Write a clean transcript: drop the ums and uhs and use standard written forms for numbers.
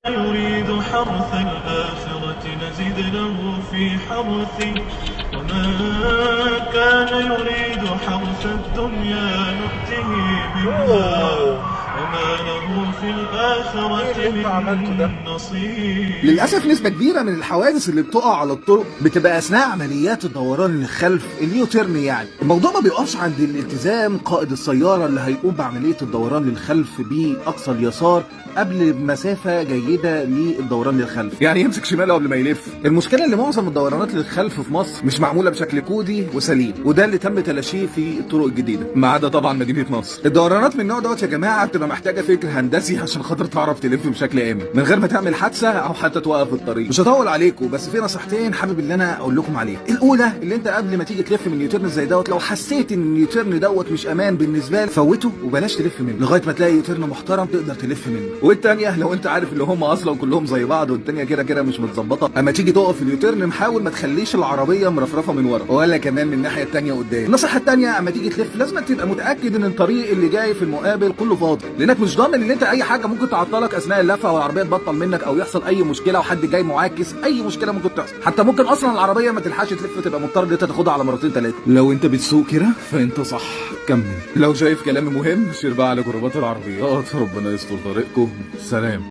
يريد حرث الآخرة نزد له في حرثه وما كان يريد حرث الدنيا نؤته منها وما له في الآخرة من نصيب. للأسف نسبة كبيرة من الحوادث اللي بتقع على الطرق بتبقى أثناء عمليات الدوران للخلف اليوتيرن. يعني الموضوع ما بيقفش عند الالتزام قائد السيارة اللي هيقوم بعملية الدوران للخلف بأقصى اليسار قبل مسافة جيدة للدوران للخلف، يعني يمسك شماله قبل ما يلف. المشكلة اللي معظم الدورانات للخلف في مصر مش معمولة بشكل كودي وسليم، وده اللي تم تلاشيه في الطرق الجديدة ما عدا طبعا مدينة نصر. الدورانات من النوع دوت يا جماعة بتبقى محتاجة فكر هندسي عشان خاطر تعرف تلف بشكل آمن من غير ما تعمل حادثة أو حتى توقف الطريق. مش هطول عليكم، بس في نصيحتين حابب ان انا اقول لكم عليها. الأولى اللي انت قبل ما تيجي تلف من يوتيرن زي دوت لو حسيت ان اليوتيرن دوت مش امان بالنسبة لك فوته وبلاش تلف منه لغاية ما تلاقي يوتيرن محترم تقدر تلف منه. والتانية لو انت عارف اللي هم اصلا كلهم زي بعض والدنيا كده كده مش متظبطه، اما تيجي تقف في اليوتيرن محاول ما تخليش العربيه مرفرفه من ورا ولا كمان من الناحيه الثانيه قدام. النصيحه الثانيه اما تيجي تلف لازم تبقى متاكد ان الطريق اللي جاي في المقابل كله فاضي، لانك مش ضامن ان انت اي حاجه ممكن تعطلك اثناء اللفه او العربيه تبطل منك او يحصل اي مشكله وحد جاي معاكس. اي مشكله ممكن تحصل، حتى ممكن اصلا العربيه ما تلحقش تلف تبقى مضطر ان انت تاخدها على مرتين ثلاثه. لو انت بتسوق كده فانت صح، كمل. لو شايف كلامي مهم شير بقى على جروبات العربيات. ربنا يستر طريقكم. سلام.